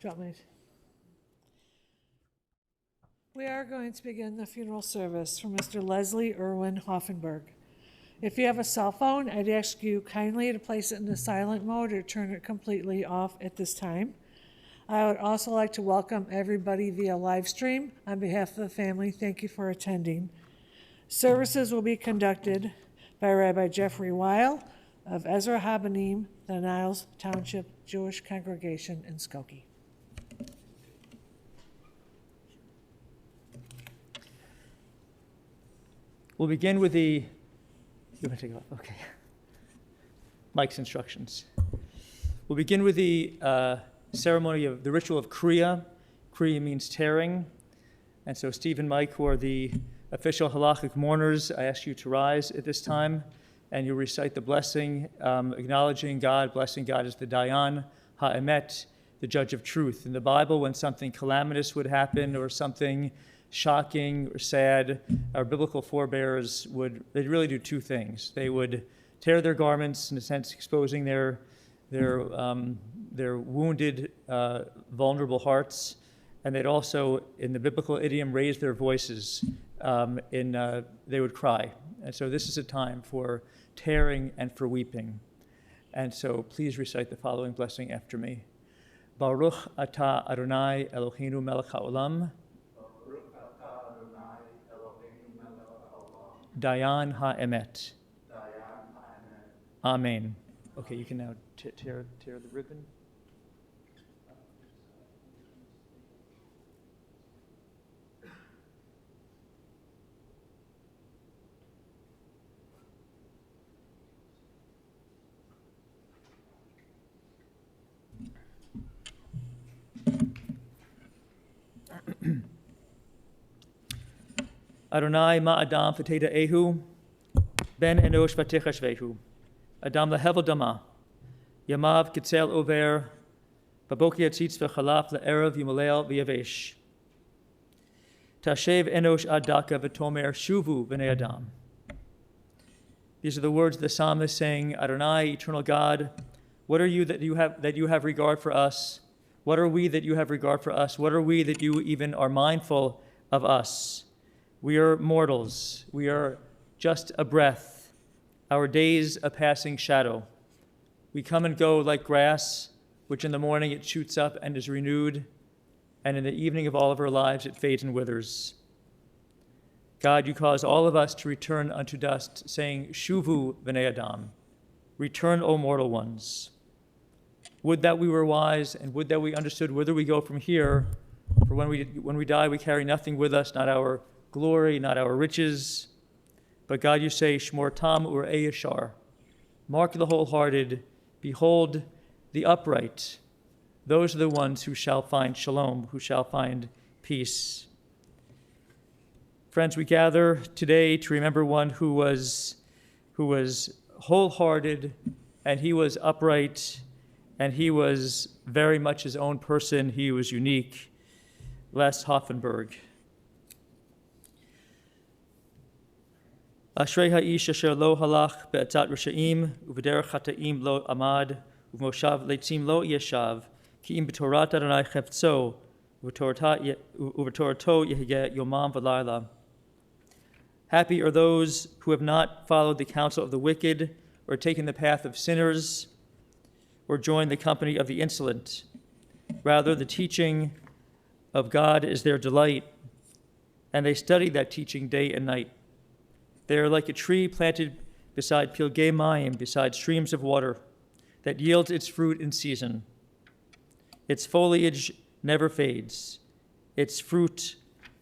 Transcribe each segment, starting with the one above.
Do you want me to? We are going to begin the funeral service for Mr. Leslie Irwin Hoffenberg. If you have a cell phone, I'd ask you kindly to place it in the silent mode or turn it completely off at this time. I would also like to welcome everybody via live stream. On behalf of the family, thank you for attending. Services will be conducted by Rabbi Jeffrey Weil of Ezra Habanim, the Niles Township Jewish Congregation in Skokie. We'll begin with the, you want to take it off? Okay. Mike's instructions. We'll begin with the ceremony of the ritual of Kriya. Kriya means tearing. And so Steve and Mike, who are the official halachic mourners, I ask you to rise at this time and you recite the blessing, acknowledging God, blessing God as the Dayan Ha'emet, the judge of truth. In the Bible, when something calamitous would happen or something shocking or sad, our biblical forebears they'd really do two things. They would tear their garments, in a sense, exposing their wounded, vulnerable hearts, and they'd also, in the biblical idiom, raise their voices. They would cry. And so this is a time for tearing and for weeping. And so please recite the following blessing after me. Baruch atah Adonai Eloheinu melech haolam. Dayan ha'emet. Amen. Okay, you can now tear the ribbon. Adonai ma Adam fateda ehu, ben enosh vatechashvehu, Adam lehevel dama, yamav kitzel over, baboki atzitz v'chalaf le'erev yimalel v'yavesh. Tashev enosh adaka v'tomer shuvu v'nei Adam. These are the words of the psalmist saying, Adonai, eternal God, what are you that you have regard for us? What are we that you have regard for us? What are we that you even are mindful of us? We are mortals. We are just a breath. Our days a passing shadow. We come and go like grass, which in the morning it shoots up and is renewed, and in the evening of all of our lives it fades and withers. God, you cause all of us to return unto dust, saying, Shuvu v'nei Adam, return, O mortal ones. Would that we were wise, and would that we understood whither we go from here, for when we die we carry nothing with us, not our glory, not our riches. But God, you say, Shmor tam urei yashar, mark the wholehearted, behold the upright. Those are the ones who shall find shalom, who shall find peace. Friends, we gather today to remember one who was wholehearted, and he was upright, and he was very much his own person. He was unique. Les Hoffenberg. Ashrei ha'ish asher lo halach be'atzat risha'im, u'v'derech chata'im lo amad, u'v'moshav leitzim lo yeshav, ki im b'torat Adonai chefetzo, u'v'torato yehiyeh yomam v'layla. Happy are those who have not followed the counsel of the wicked, or taken the path of sinners, or joined the company of the insolent. Rather, the teaching of God is their delight, and they study that teaching day and night. They are like a tree planted beside Pilgei Mayim, beside streams of water, that yields its fruit in season. Its foliage never fades. Its fruit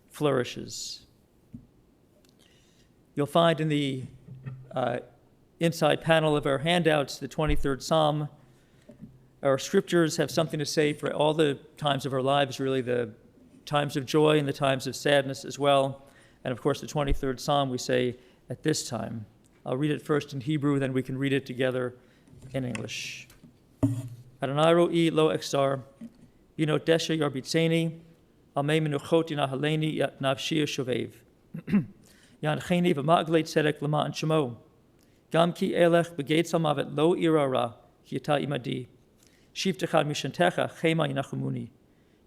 flourishes. You'll find in the inside panel of our handouts the 23rd Psalm. Our scriptures have something to say for all the times of our lives, really the times of joy and the times of sadness as well. And of course, the 23rd Psalm we say at this time. I'll read it first in Hebrew, then we can read it together in English. Adonai ro'i lo exar, binot desha yarbitzeni, amei menuchoti nahaleni nafshi shovev. Yancheni v'ma'agleit tzedek l'ma'an shemo. Gam ki elech b'geit salmavet lo irara, ki yata imadi. Shivtecha mishantecha chema yinachumuni.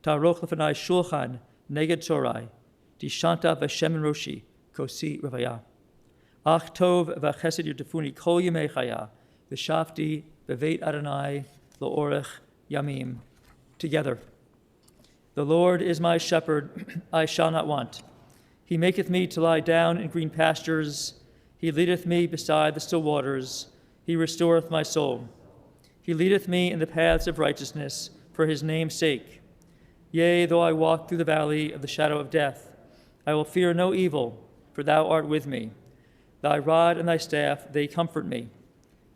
Ta'aroch lefanai shulchan neged tzorai, tishanta v'shemen roshi, kosi revaya. Ach tov v'chesed yirtefuni kol yemei chaya, v'shavti b'veit Adonai la'orech yamim. Together. The Lord is my shepherd, I shall not want. He maketh me to lie down in green pastures. He leadeth me beside the still waters. He restoreth my soul. He leadeth me in the paths of righteousness for his name's sake. Yea, though I walk through the valley of the shadow of death, I will fear no evil, for thou art with me. Thy rod and thy staff, they comfort me.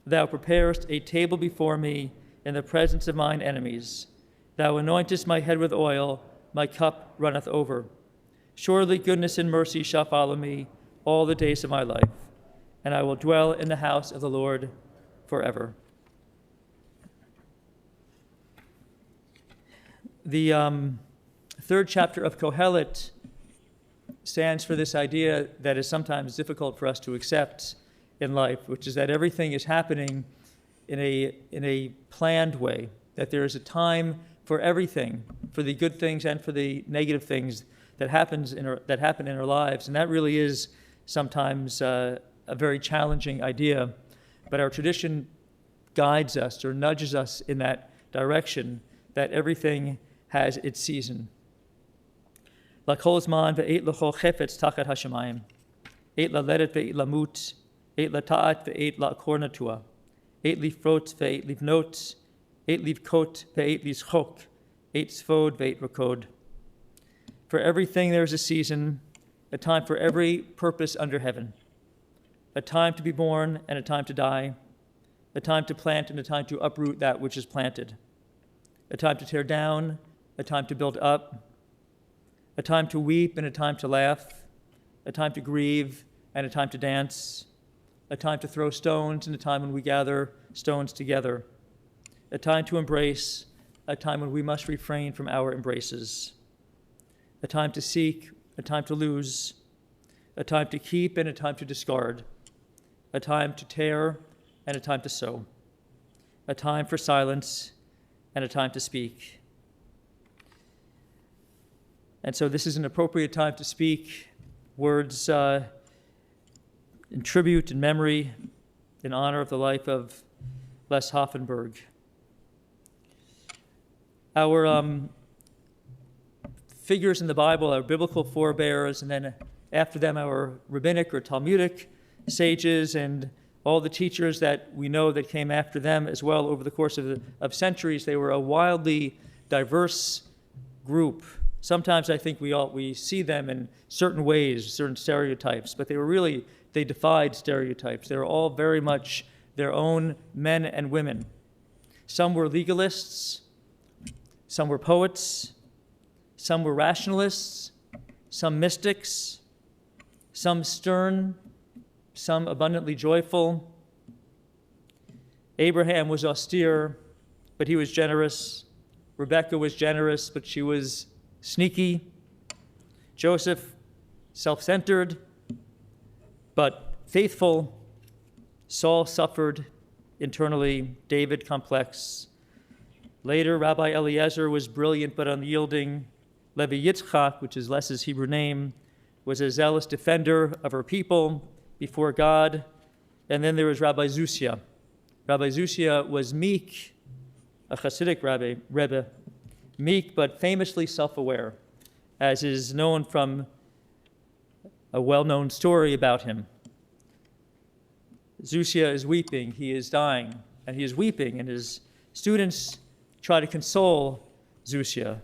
Thou preparest a table before me in the presence of mine enemies. Thou anointest my head with oil, my cup runneth over. Surely goodness and mercy shall follow me all the days of my life, and I will dwell in the house of the Lord forever. The third chapter of Kohelet stands for this idea that is sometimes difficult for us to accept in life, which is that everything is happening in a planned way, that there is a time for everything, for the good things and for the negative things that happen in our lives. And that really is sometimes a very challenging idea. But our tradition guides us or nudges us in that direction, that everything has its season. L'kol zman ve'et l'chol chefetz tachat hashamayim, et laledet ve'et lamut, et lata'at ve'et la'akor natua, et lifrot ve'et livnot, et livkot ve'et lizchok, et svod ve'et rakod. For everything there is a season, a time for every purpose under heaven, a time to be born and a time to die, a time to plant and a time to uproot that which is planted, a time to tear down, a time to build up, a time to weep and a time to laugh, a time to grieve and a time to dance, a time to throw stones and a time when we gather stones together, a time to embrace, a time when we must refrain from our embraces, a time to seek, a time to lose, a time to keep and a time to discard, a time to tear and a time to sow, a time for silence and a time to speak. And so this is an appropriate time to speak words in tribute and memory in honor of the life of Les Hoffenberg. Our figures in the Bible, our biblical forebears, and then after them our rabbinic or Talmudic sages and all the teachers that we know that came after them as well over the course of centuries. They were a wildly diverse group. Sometimes I think we see them in certain ways, certain stereotypes, but they defied stereotypes. They were all very much their own men and women. Some were legalists, some were poets, some were rationalists, some mystics, some stern, some abundantly joyful. Abraham was austere, but he was generous. Rebecca was generous, but she was sneaky. Joseph, self-centered, but faithful. Saul suffered internally. David, complex. Later, Rabbi Eliezer was brilliant but unyielding. Levi Yitzchak, which is Les's Hebrew name, was a zealous defender of her people before God. And then there was Rabbi Zusia. Rabbi Zusia was meek, a Hasidic Rebbe, meek but famously self-aware, as is known from a well-known story about him. Zusia is weeping, he is dying, and he is weeping, and his students try to console Zusia.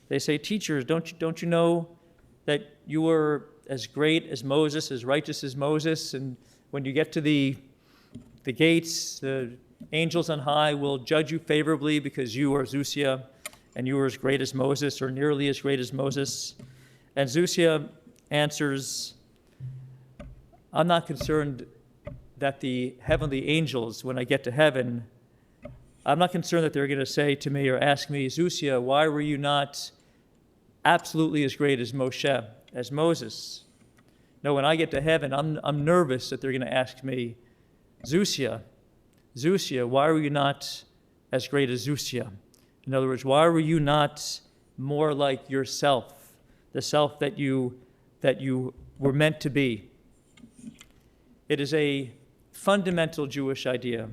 They say, "Teacher, don't you know that you were as great as Moses, as righteous as Moses, and when you get to the gates, the angels on high will judge you favorably because you are Zusia, and you are as great as Moses, or nearly as great as Moses." And Zusia answers, "I'm not concerned that the heavenly angels, when I get to heaven, I'm not concerned that they're going to say to me or ask me, 'Zusia, why were you not absolutely as great as Moshe, as Moses?' No, when I get to heaven, I'm nervous that they're going to ask me, 'Zusia, why were you not as great as Zusia?' In other words, why were you not more like yourself, the self that you were meant to be. It is a fundamental Jewish idea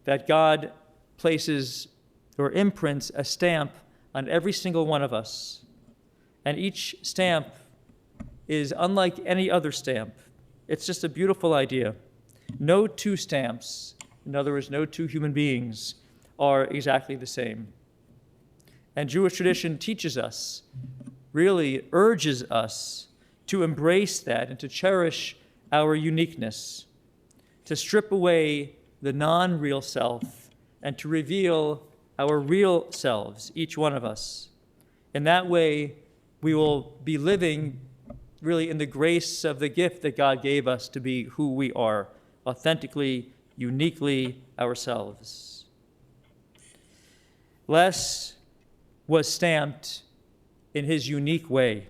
that God places or imprints a stamp on every single one of us. And each stamp is unlike any other stamp. It's just a beautiful idea. No two stamps, in other words, no two human beings, are exactly the same. And Jewish tradition teaches us, really urges us to embrace that and to cherish our uniqueness, to strip away the non-real self and to reveal our real selves, each one of us. In that way, we will be living really in the grace of the gift that God gave us to be who we are, authentically, uniquely ourselves. Les was stamped in his unique way.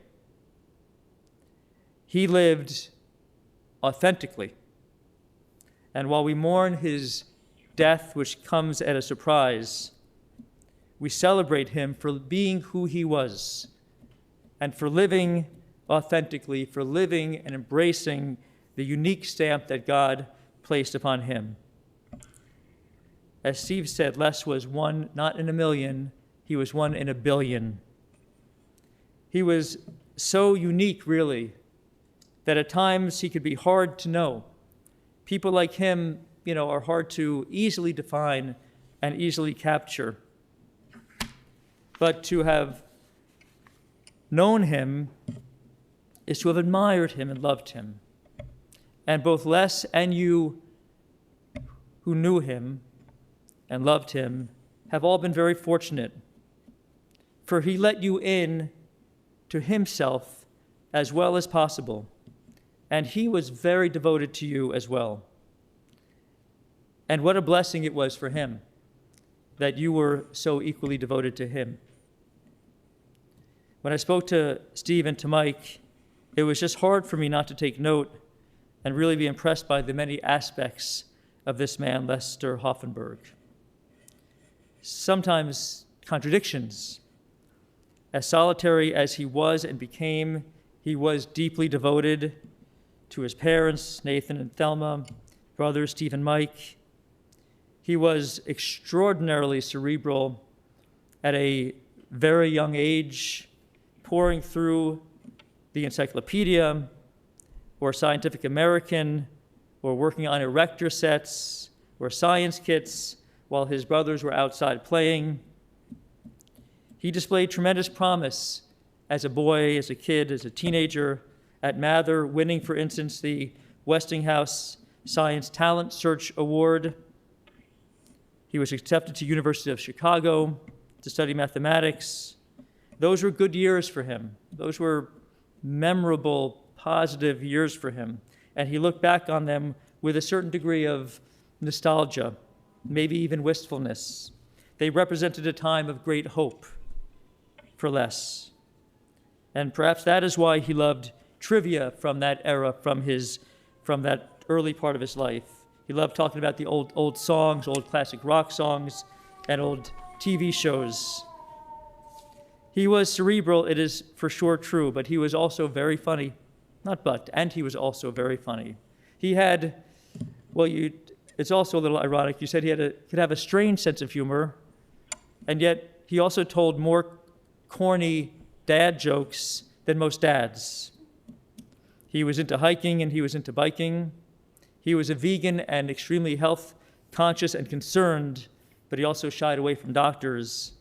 He lived authentically. And while we mourn his death, which comes at a surprise, we celebrate him for being who he was and for living authentically, for living and embracing the unique stamp that God placed upon him. As Steve said, Les was one not in a million, he was one in a billion. He was so unique, really, that at times he could be hard to know. People like him, are hard to easily define and easily capture. But to have known him is to have admired him and loved him. And both Les and you who knew him and loved him have all been very fortunate, for he let you in to himself as well as possible. And he was very devoted to you as well. And what a blessing it was for him that you were so equally devoted to him. When I spoke to Steve and to Mike, it was just hard for me not to take note and really be impressed by the many aspects of this man, Lester Hoffenberg. Sometimes contradictions. As solitary as he was and became, he was deeply devoted to his parents, Nathan and Thelma, brothers Steve and Mike. He was extraordinarily cerebral at a very young age, pouring through the Encyclopedia or Scientific American or working on erector sets or science kits while his brothers were outside playing. He displayed tremendous promise as a boy, as a kid, as a teenager, at Mather, winning, for instance, the Westinghouse Science Talent Search Award. He was accepted to University of Chicago to study mathematics. Those were good years for him. Those were memorable, positive years for him. And he looked back on them with a certain degree of nostalgia, maybe even wistfulness. They represented a time of great hope for Les. And perhaps that is why he loved trivia from that era, from that early part of his life. He loved talking about the old songs, old classic rock songs, and old TV shows. He was cerebral, it is for sure true, but he was also very funny. And he was also very funny. He had, it's also a little ironic, you said he could have a strange sense of humor, and yet he also told more corny dad jokes than most dads. He was into hiking and he was into biking. He was a vegan and extremely health conscious and concerned, but he also shied away from doctors.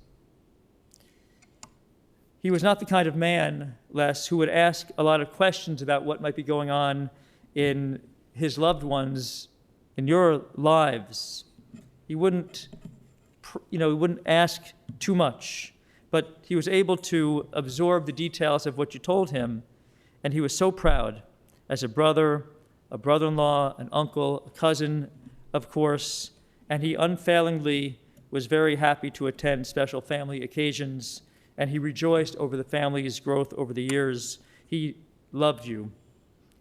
He was not the kind of man, Les, who would ask a lot of questions about what might be going on in his loved ones, in your lives. He wouldn't ask too much, but he was able to absorb the details of what you told him, and he was so proud as a brother, a brother-in-law, an uncle, a cousin, of course, and he unfailingly was very happy to attend special family occasions, and he rejoiced over the family's growth over the years. He loved you.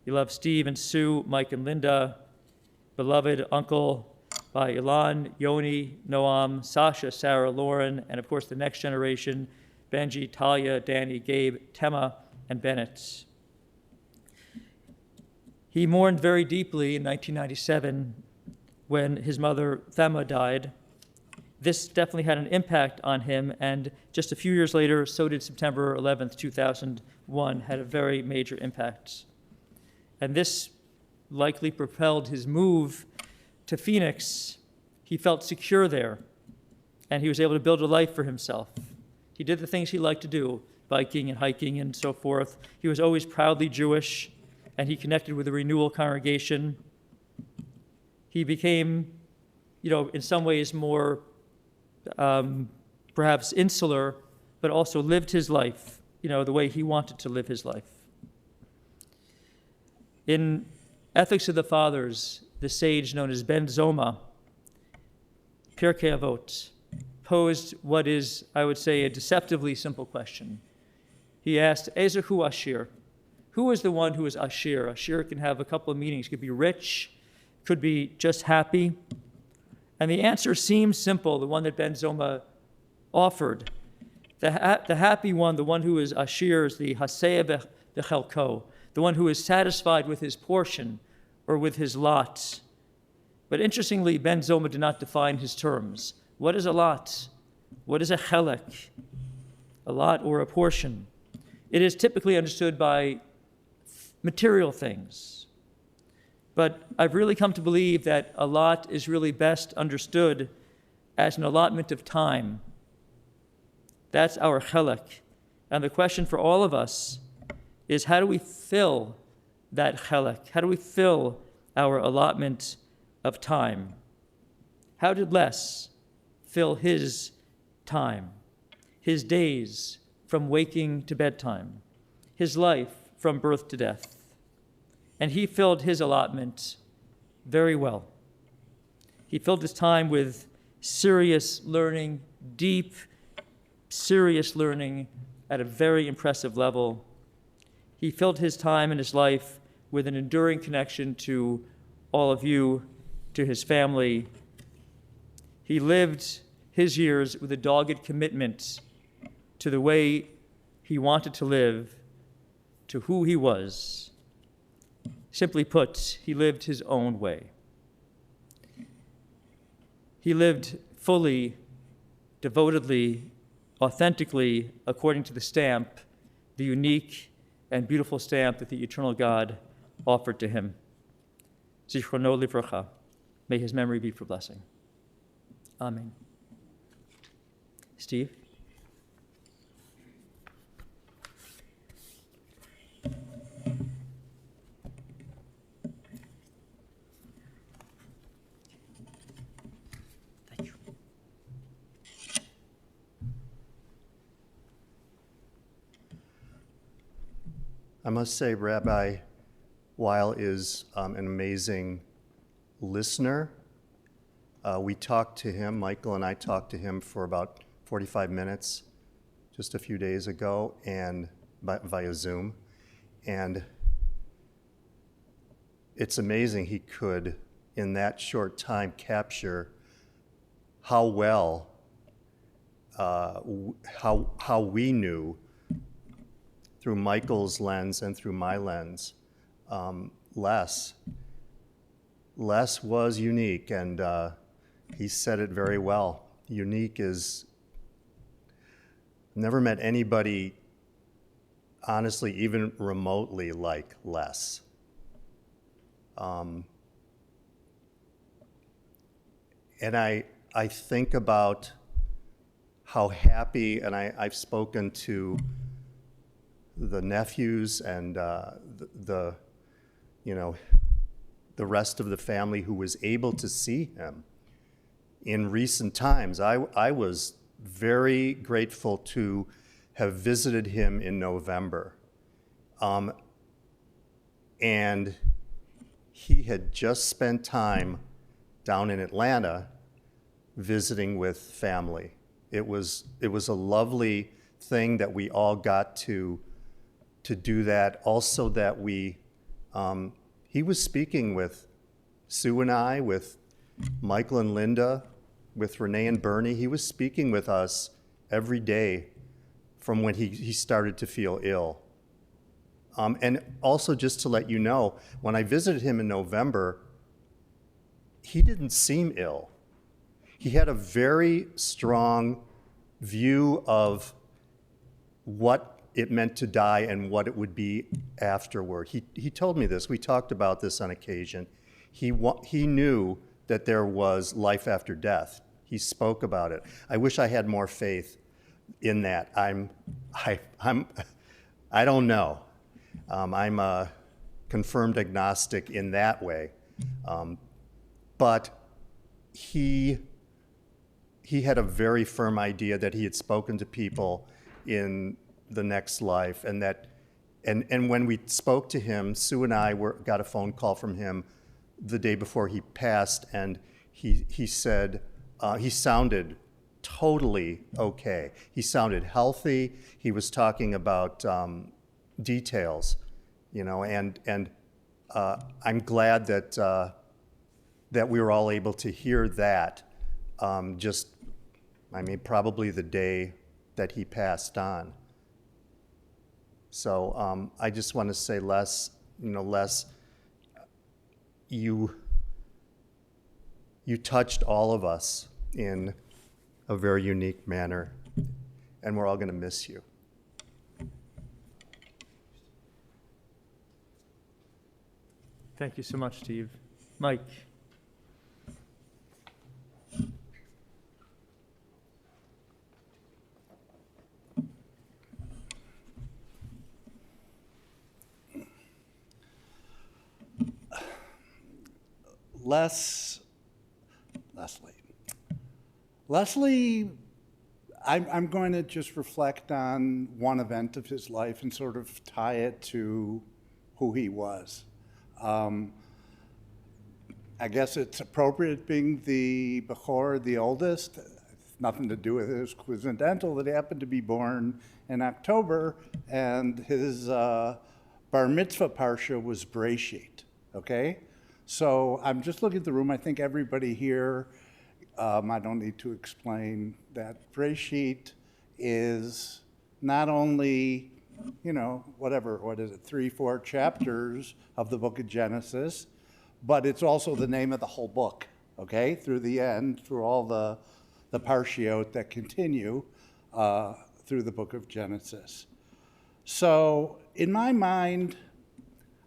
He loved Steve and Sue, Mike and Linda, beloved uncle by Ilan, Yoni, Noam, Sasha, Sarah, Lauren, and of course the next generation, Benji, Talia, Danny, Gabe, Tema, and Bennett. He mourned very deeply in 1997 when his mother, Thema, died. This definitely had an impact on him, and just a few years later, so did September 11th, 2001, had a very major impact. And this likely propelled his move to Phoenix. He felt secure there, and he was able to build a life for himself. He did the things he liked to do, biking and hiking and so forth. He was always proudly Jewish, and he connected with the Renewal congregation. He became, in some ways more perhaps insular, but also lived his life, the way he wanted to live his life. In Ethics of the Fathers, the sage known as Ben Zoma, Pirkei Avot, posed what is, I would say, a deceptively simple question. He asked, Ezehu Ashir? Who is the one who is Ashir? Ashir can have a couple of meanings. It could be rich, could be just happy. And the answer seems simple, the one that Ben Zoma offered. The happy one, the one who is Ashir, is the Haseh Bechelko, the one who is satisfied with his portion or with his lot. But interestingly, Ben Zoma did not define his terms. What is a lot? What is a chelek? A lot or a portion? It is typically understood by material things. But I've really come to believe that a lot is really best understood as an allotment of time. That's our chelek. And the question for all of us is, how do we fill that chelek? How do we fill our allotment of time? How did Les fill his time, his days from waking to bedtime, his life from birth to death? And he filled his allotment very well. He filled his time with serious learning, deep, serious learning at a very impressive level. He filled his time and his life with an enduring connection to all of you, to his family. He lived his years with a dogged commitment to the way he wanted to live, to who he was. Simply put, he lived his own way. He lived fully, devotedly, authentically, according to the stamp, the unique and beautiful stamp that the eternal God offered to him. Zichrono livracha. May his memory be for blessing. Amen. Steve? Thank you. I must say, Rabbi Weil is an amazing listener. We talked to him, Michael and I talked to him for about 45 minutes just a few days ago, and via Zoom. And it's amazing he could, in that short time, capture how well, how we knew through Michael's lens and through my lens, Les was unique, and he said it very well. Unique is, never met anybody, honestly, even remotely like Les. And I think about how happy, and I've spoken to the nephews and the rest of the family who was able to see him in recent times. I was very grateful to have visited him in November. And he had just spent time down in Atlanta visiting with family. It was a lovely thing that we all got to do that. Also that he was speaking with Sue and I, with Michael and Linda, with Renee and Bernie. He was speaking with us every day from when he started to feel ill. And also, just to let you know, when I visited him in November, he didn't seem ill. He had a very strong view of what it meant to die and what it would be afterward. He told me this. We talked about this on occasion. He knew that there was life after death. He spoke about it. I wish I had more faith in that. I don't know. I'm a confirmed agnostic in that way. But he had a very firm idea that he had spoken to people in the next life, and when we spoke to him, Sue and I got a phone call from him the day before he passed, and he said he sounded totally okay. He sounded healthy. He was talking about details, and I'm glad that we were all able to hear that. Probably the day that he passed on. So I just want to say, Les, you touched all of us in a very unique manner, and we're all going to miss you. Thank you so much, Steve. Mike. Leslie, I'm going to just reflect on one event of his life and sort of tie it to who he was. I guess it's appropriate, being the Bechor, the oldest. Nothing to do with it. It was coincidental that he happened to be born in October, and his bar mitzvah parsha was Breshit, okay? So I'm just looking at the room. I think everybody here, I don't need to explain that Breshit is not only, what is it, 3-4 chapters of the book of Genesis, but it's also the name of the whole book, okay? Through the end, through all the parshiot that continue through the book of Genesis. So in my mind,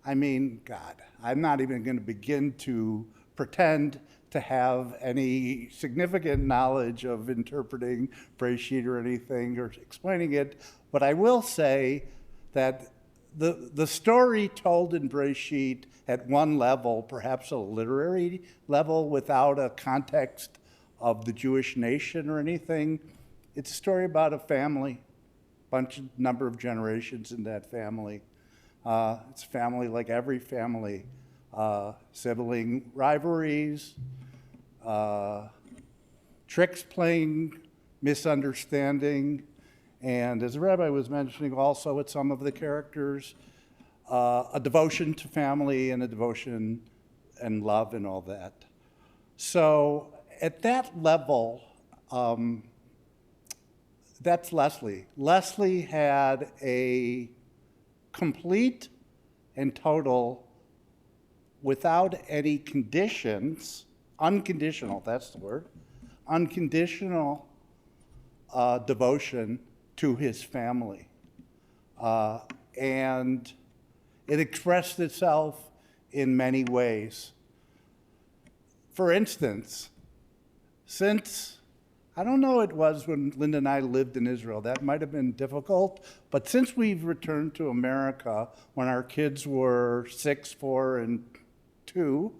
God, I'm not even going to begin to pretend to have any significant knowledge of interpreting Breshit or anything or explaining it, but I will say that the story told in Breshit at one level, perhaps a literary level without a context of the Jewish nation or anything, it's a story about a family, number of generations in that family. It's a family like every family, sibling rivalries, tricks playing, misunderstanding, and as the rabbi was mentioning also with some of the characters, a devotion to family and a devotion and love and all that. So at that level, that's Leslie. Leslie had a complete and total, without any conditions, unconditional, that's the word, unconditional devotion to his family. And it expressed itself in many ways. For instance, since, I don't know, it was when Linda and I lived in Israel, that might have been difficult, but since we've returned to America, when our kids were 6, 4, and 2,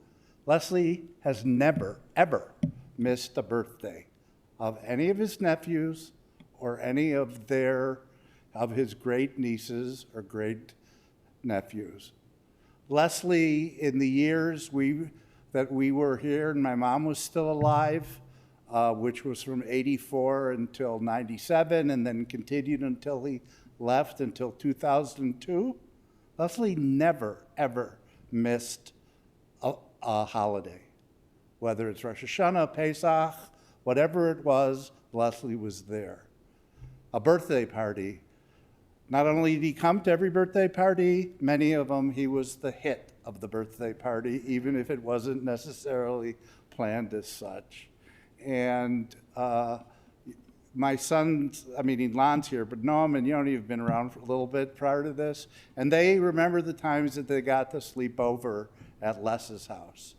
Leslie has never, ever missed a birthday of any of his nephews or any of his great nieces or great nephews. Leslie, in the years that we were here and my mom was still alive, which was from 84 until 97, and then continued until he left until 2002, Leslie never, ever missed a holiday. Whether it's Rosh Hashanah, Pesach, whatever it was, Leslie was there. a birthday party. Not only did he come to every birthday party, many of them, he was the hit of the birthday party, even if it wasn't necessarily planned as such. And my sons, Lon's here, but Noam and Yoni have been around for a little bit prior to this, and they remember the times that they got to sleep over at Les's house.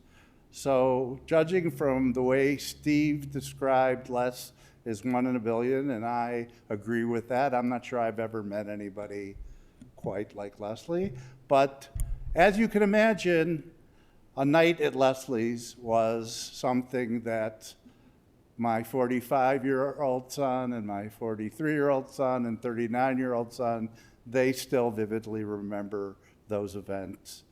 So judging from the way Steve described Les is 1 in a billion, and I agree with that. I'm not sure I've ever met anybody quite like Leslie. But as you can imagine, a night at Leslie's was something that my 45-year-old son and my 43-year-old son and 39-year-old son, they still vividly remember those events.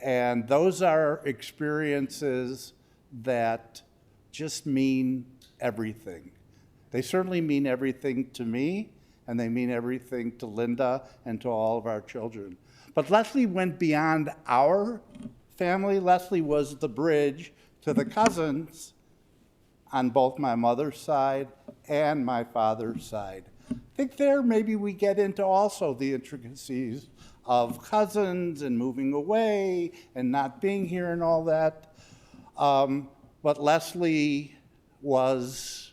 And those are experiences that just mean everything. They certainly mean everything to me, and they mean everything to Linda and to all of our children. But Leslie went beyond our family. Leslie was the bridge to the cousins on both my mother's side and my father's side. I think there maybe we get into also the intricacies of cousins and moving away and not being here and all that. But Leslie was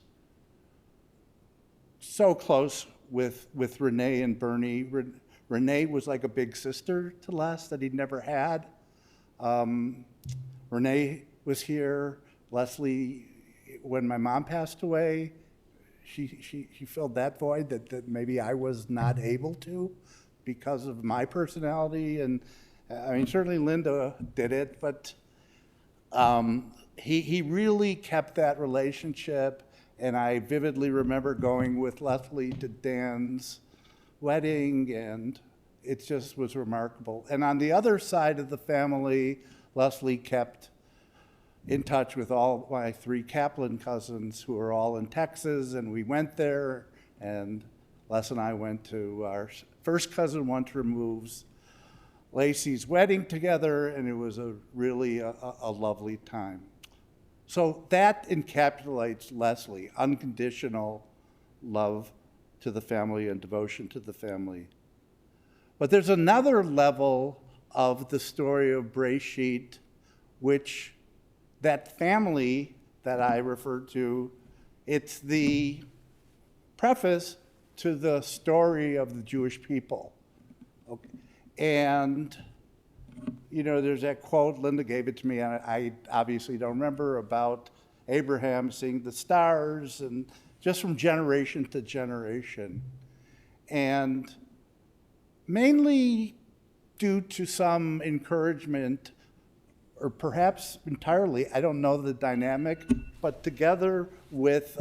so close with Renee and Bernie. Renee was like a big sister to Les that he'd never had. Renee was here. Leslie, when my mom passed away, she filled that void that maybe I was not able to because of my personality. And certainly Linda did it, but he really kept that relationship. And I vividly remember going with Leslie to Dan's wedding, and it just was remarkable. And on the other side of the family, Leslie kept in touch with all my 3 Kaplan cousins who are all in Texas, and we went there, and Les and I went to our first cousin Wunter Lacey's wedding together, and it was really a lovely time. So that encapsulates Leslie, unconditional love to the family and devotion to the family. But there's another level of the story of Breshit, which that family that I referred to, it's the preface to the story of the Jewish people. Okay. And there's that quote, Linda gave it to me, and I obviously don't remember, about Abraham seeing the stars, and just from generation to generation. And mainly due to some encouragement, or perhaps entirely, I don't know the dynamic, but together with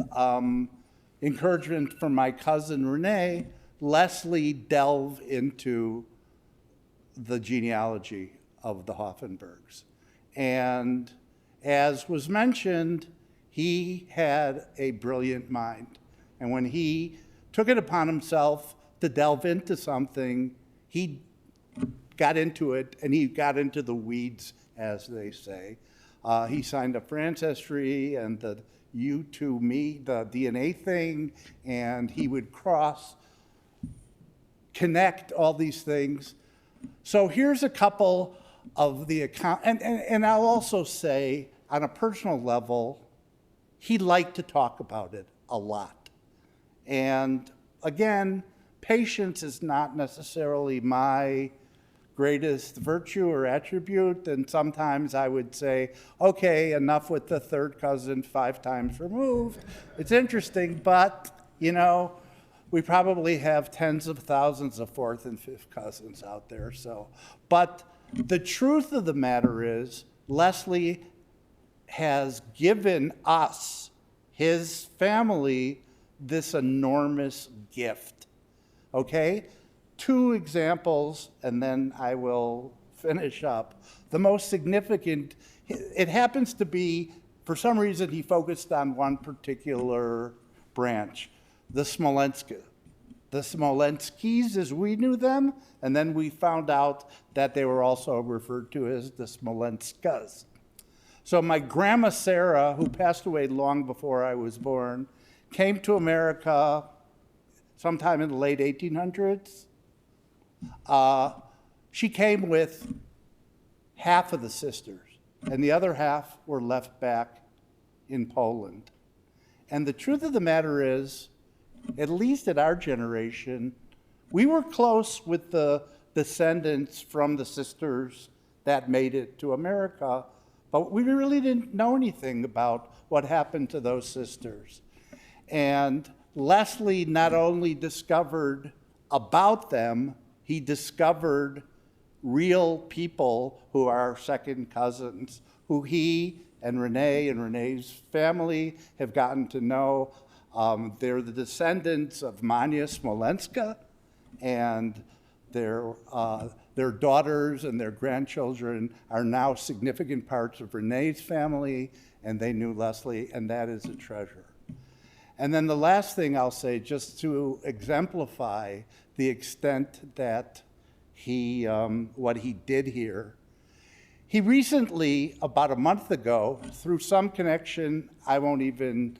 encouragement from my cousin Renee, Leslie delved into the genealogy of the Hoffenbergs. And as was mentioned, he had a brilliant mind. And when he took it upon himself to delve into something, he got into it, and he got into the weeds, as they say. He signed up for Ancestry and the U2Me, the DNA thing, and he would connect all these things. So here's a couple of the account, and I'll also say, on a personal level, he liked to talk about it a lot. And again, patience is not necessarily my greatest virtue or attribute, and sometimes I would say, okay, enough with the third cousin 5 times removed. It's interesting, but, we probably have tens of thousands of 4th and 5th cousins out there. But the truth of the matter is, Leslie has given us, his family, this enormous gift. Okay? 2 examples, and then I will finish up. The most significant, it happens to be, for some reason, he focused on one particular branch, the Smolenskis. The Smolenskis, as we knew them, and then we found out that they were also referred to as the Smolenskas. So my grandma Sarah, who passed away long before I was born, came to America sometime in the late 1800s. She came with half of the sisters, and the other half were left back in Poland. And the truth of the matter is, at least at our generation, we were close with the descendants from the sisters that made it to America, but we really didn't know anything about what happened to those sisters. And Leslie not only discovered about them, he discovered real people who are second cousins, who he and Renee's family have gotten to know. They're the descendants of Mania Smolenska, and their daughters and their grandchildren are now significant parts of Renee's family, and they knew Leslie, and that is a treasure. And then the last thing I'll say, just to exemplify the extent that what he did here, he recently, about a month ago, through some connection, I won't even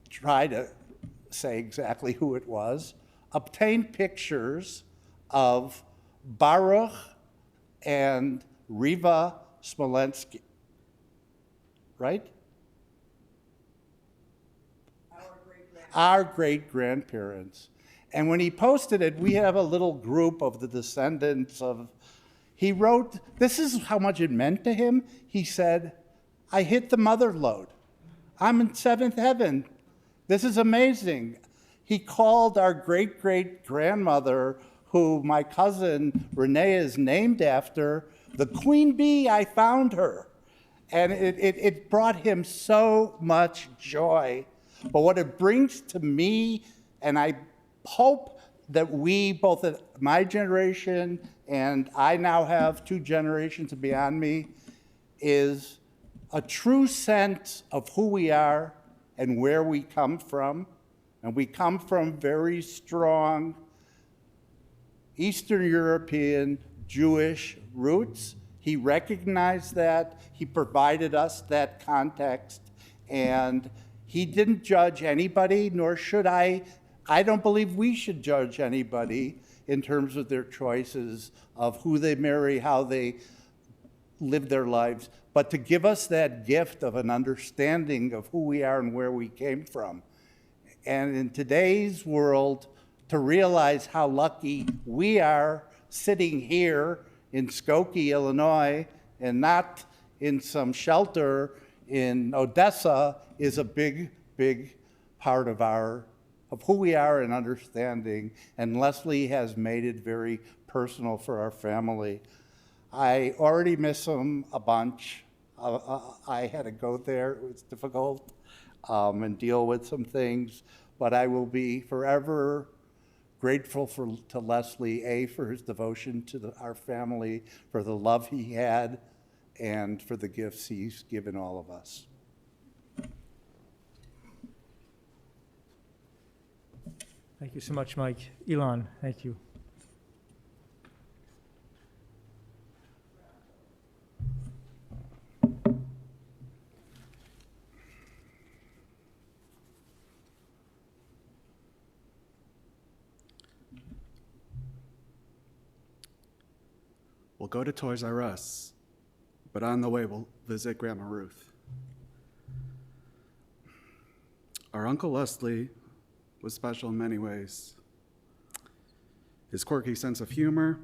try to say exactly who it was, obtained pictures of Baruch and Riva Smolensky, right? Our great-grandparents. And when he posted it, we have a little group of the descendants of, he wrote, this is how much it meant to him. He said, I hit the mother lode. I'm in seventh heaven. This is amazing. He called our great-great-grandmother, who my cousin Renee is named after, the queen bee. I found her. And it brought him so much joy. But what it brings to me, and I hope that we, both at my generation and I now have 2 generations beyond me, is a true sense of who we are and where we come from. And we come from very strong Eastern European Jewish roots. He recognized that. He provided us that context. And he didn't judge anybody, nor should I. I don't believe we should judge anybody in terms of their choices of who they marry, how they live their lives, but to give us that gift of an understanding of who we are and where we came from. And in today's world, to realize how lucky we are sitting here in Skokie, Illinois, and not in some shelter in Odessa is a big, big part of who we are and understanding. And Leslie has made it very personal for our family. I already miss him a bunch. I had to go there. It was difficult and deal with some things. But I will be forever grateful to Leslie, for his devotion to our family, for the love he had, and for the gifts he's given all of us. Thank you so much, Mike. Elon, thank you. We'll go to Toys R Us, but on the way we'll visit Grandma Ruth. Our Uncle Leslie was special in many ways. His quirky sense of humor,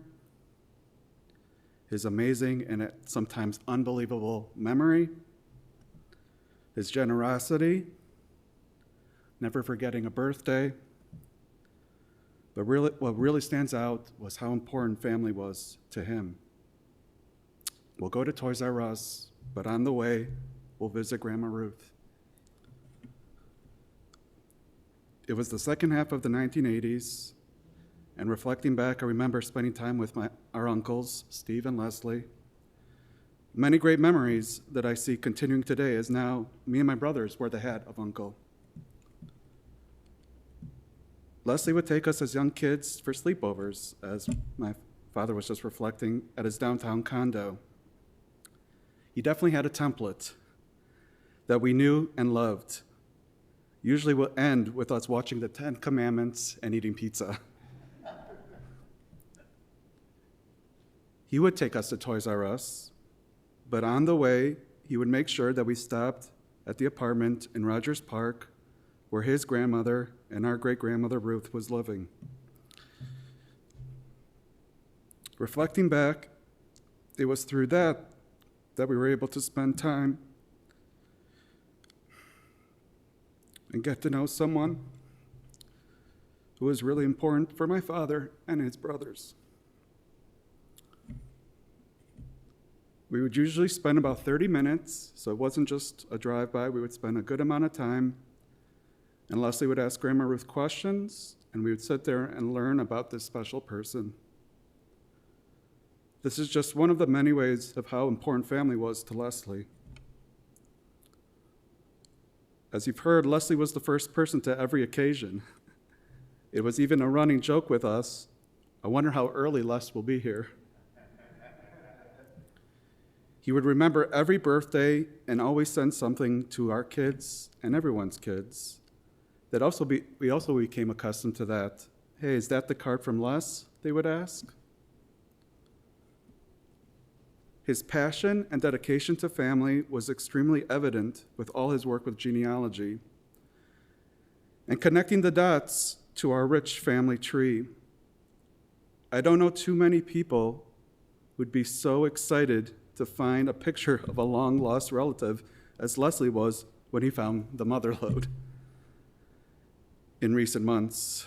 his amazing and sometimes unbelievable memory, his generosity, never forgetting a birthday. But what really stands out was how important family was to him. We'll go to Toys R Us, but on the way, we'll visit Grandma Ruth. It was the second half of the 1980s, and reflecting back, I remember spending time with our uncles, Steve and Leslie. Many great memories that I see continuing today, as now me and my brothers were the head of Uncle. Leslie would take us as young kids for sleepovers, as my father was just reflecting, at his downtown condo. He definitely had a template that we knew and loved. usually will end with us watching the 10 Commandments and eating pizza. He would take us to Toys R Us, but on the way, he would make sure that we stopped at the apartment in Rogers Park where his grandmother and our great-grandmother Ruth was living. Reflecting back, it was through that we were able to spend time and get to know someone who was really important for my father and his brothers. We would usually spend about 30 minutes, so it wasn't just a drive-by. We would spend a good amount of time, and Leslie would ask Grandma Ruth questions, and we would sit there and learn about this special person. This is just one of the many ways of how important family was to Leslie. As you've heard, Leslie was the first person to every occasion. It was even a running joke with us. I wonder how early Les will be here. He would remember every birthday and always send something to our kids and everyone's kids. We also became accustomed to that. Hey, is that the card from Les? They would ask. His passion and dedication to family was extremely evident with all his work with genealogy and connecting the dots to our rich family tree. I don't know too many people who'd be so excited to find a picture of a long-lost relative as Leslie was when he found the mother lode in recent months.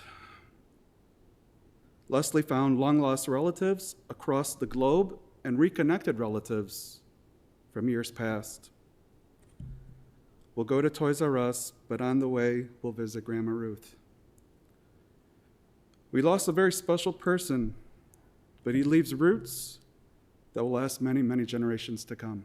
Leslie found long-lost relatives across the globe and reconnected relatives from years past. We'll go to Toys R Us, but on the way, we'll visit Grandma Ruth. We lost a very special person, but he leaves roots that will last many, many generations to come.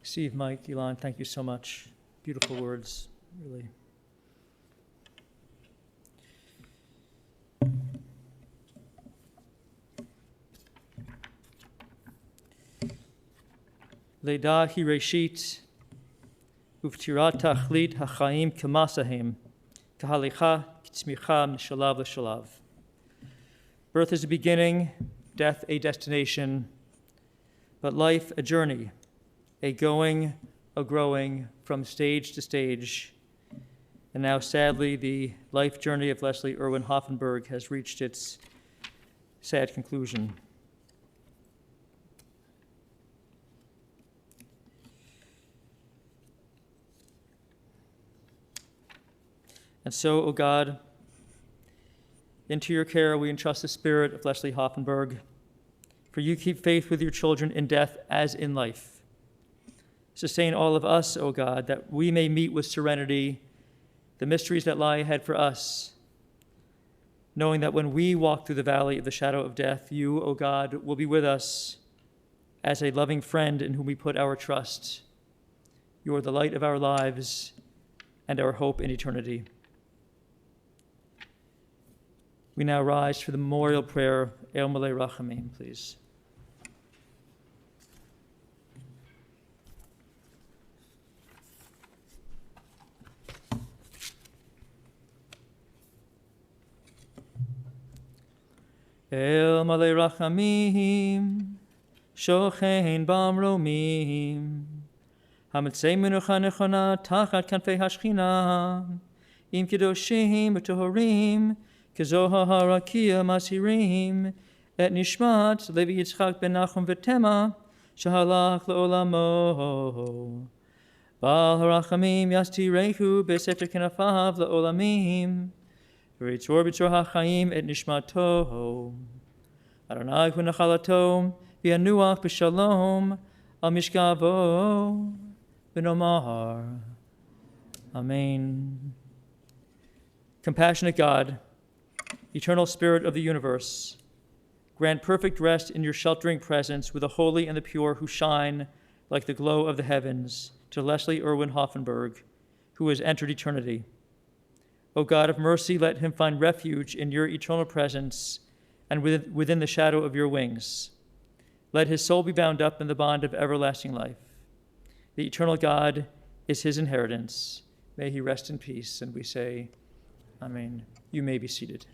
Steve, Mike, Elon, thank you so much. Beautiful words, really. Leda hi reshit, uftirat tachlit hachaim k'masahem, kahalicha k'tzmicha mishalav l'shalav. Birth is a beginning, death a destination, but life a journey, a going, a growing from stage to stage. And now, sadly, the life journey of Leslie Irwin Hoffenberg has reached its sad conclusion. And so, O God, into your care we entrust the spirit of Leslie Hoffenberg, for you keep faith with your children in death as in life. Sustain all of us, O God, that we may meet with serenity the mysteries that lie ahead for us, knowing that when we walk through the valley of the shadow of death, you, O God, will be with us as a loving friend in whom we put our trust. You are the light of our lives and our hope in eternity. We now rise for the memorial prayer, El Malei Rachamim, please. El Malei Rachamim, Shochein Bamromim, Hamitzei Menucha Nechona Tachat Kanfei Hashchina, Im Kedoshim V'Tohorim, Kezoha Harakia Masirim, Et Nishmat Levi Yitzchak Ben Nachum V'Tema, Shahalach Le'olamo. Bal Harachamim Yastirehu B'Sefer Kenafav Le'olamim, V'Ritzor B'Tzor HaChaim Et Nishmato. Adonai Hu Nachalato, V'Yanuach B'Shalom, Al Mishkavo, V'Nomar. Amen. Compassionate God, eternal Spirit of the universe, grant perfect rest in your sheltering presence with the holy and the pure who shine like the glow of the heavens to Leslie Irwin Hoffenberg, who has entered eternity. O God of mercy, let him find refuge in your eternal presence and within the shadow of your wings. Let his soul be bound up in the bond of everlasting life. The eternal God is his inheritance. May he rest in peace. And we say, Amen. You may be seated.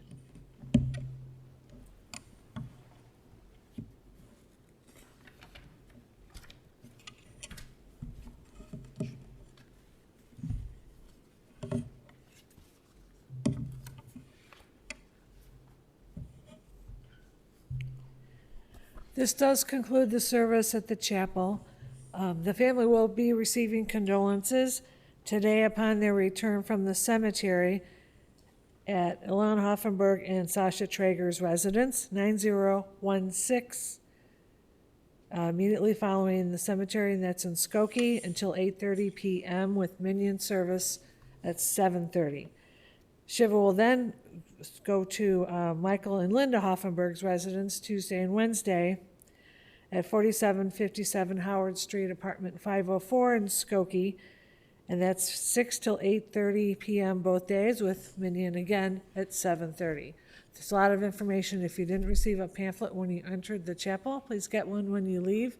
This does conclude the service at the chapel. The family will be receiving condolences today upon their return from the cemetery at Irwin Hoffenberg and Sasha Traeger's residence, 9016, immediately following the cemetery, and that's in Skokie, until 8:30 p.m. with minion service at 7:30. Shiva will then go to Michael and Linda Hoffenberg's residence Tuesday and Wednesday at 4757 Howard Street, apartment 504 in Skokie, and that's 6 till 8:30 p.m. both days with minion again at 7:30. There's a lot of information. If you didn't receive a pamphlet when you entered the chapel, please get one when you leave.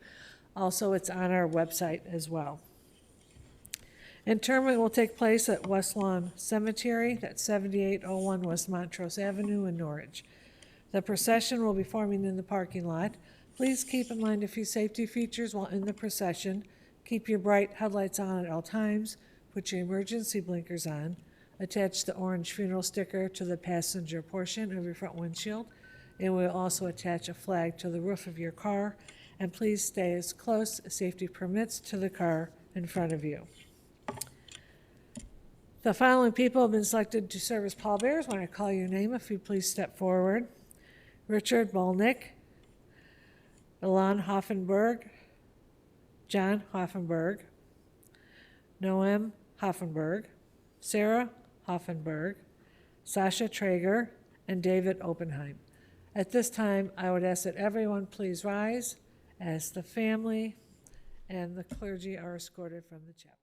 Also, it's on our website as well. Interment will take place at West Lawn Cemetery, that's 7801 West Montrose Avenue in Norwich. The procession will be forming in the parking lot. Please keep in mind a few safety features while in the procession. Keep your bright headlights on at all times. Put your emergency blinkers on. Attach the orange funeral sticker to the passenger portion of your front windshield. And we'll also attach a flag to the roof of your car. And please stay as close as safety permits to the car in front of you. The following people have been selected to serve as pallbearers. When I call your name, if you please step forward. Richard Bolnick, Ilan Hoffenberg, John Hoffenberg, Noam Hoffenberg, Sarah Hoffenberg, Sasha Traeger, and David Oppenheim. At this time, I would ask that everyone please rise as the family and the clergy are escorted from the chapel.